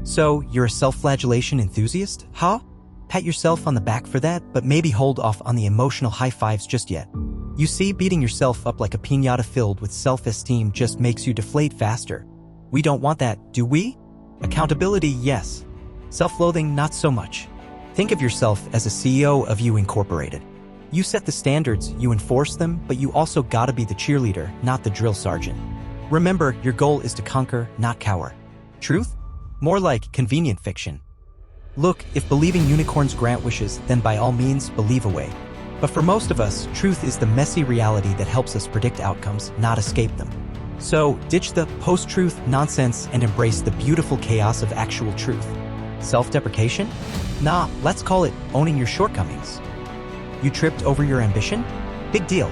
So, you're a self-flagellation enthusiast? Huh? Pat yourself on the back for that, but maybe hold off on the emotional high fives just yet. You see, beating yourself up like a piñata filled with self-esteem just makes you deflate faster. We don't want that, do we? Accountability, yes. Self-loathing, not so much. Think of yourself as a CEO of You Incorporated. You set the standards, you enforce them, but you also gotta be the cheerleader, not the drill sergeant. Remember, your goal is to conquer, not cower. Truth? More like convenient fiction. Look, if believing unicorns grant wishes, then by all means, believe away. But for most of us, truth is the messy reality that helps us predict outcomes, not escape them. So, ditch the post-truth nonsense and embrace the beautiful chaos of actual truth. Self-deprecation? Nah, let's call it owning your shortcomings. You tripped over your ambition? Big deal.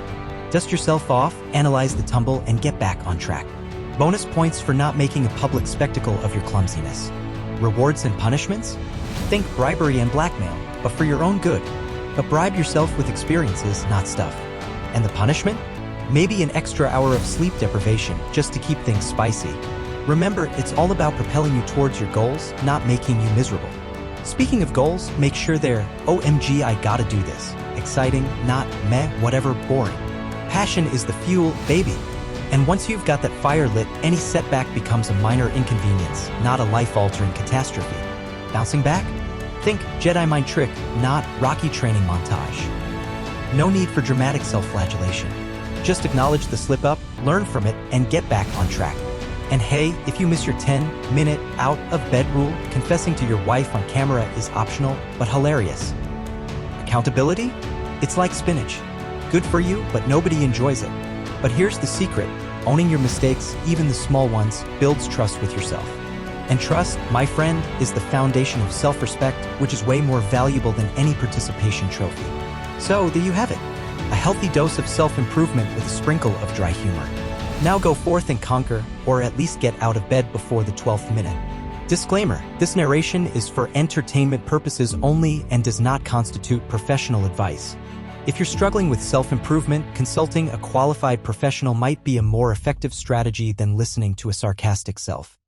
Dust yourself off, analyze the tumble, and get back on track. Bonus points for not making a public spectacle of your clumsiness. Rewards and punishments? Think bribery and blackmail, but for your own good. But bribe yourself with experiences, not stuff. And the punishment? Maybe an extra hour of sleep deprivation, just to keep things spicy. Remember, it's all about propelling you towards your goals, not making you miserable. Speaking of goals, make sure they're, OMG, I gotta do this. Exciting, not meh, whatever, boring. Passion is the fuel, baby. And once you've got that fire lit, any setback becomes a minor inconvenience, not a life-altering catastrophe. Bouncing back? Think Jedi mind trick, not Rocky training montage. No need for dramatic self-flagellation. Just acknowledge the slip-up, learn from it, and get back on track. And hey, if you miss your 10-minute out-of-bed rule, confessing to your wife on camera is optional, but hilarious. Accountability? It's like spinach. Good for you, but nobody enjoys it. But here's the secret. Owning your mistakes, even the small ones, builds trust with yourself. And trust, my friend, is the foundation of self-respect, which is way more valuable than any participation trophy. So, there you have it. A healthy dose of self-improvement with a sprinkle of dry humor. Now go forth and conquer, or at least get out of bed before the 12th minute. Disclaimer, this narration is for entertainment purposes only and does not constitute professional advice. If you're struggling with self-improvement, consulting a qualified professional might be a more effective strategy than listening to a sarcastic self.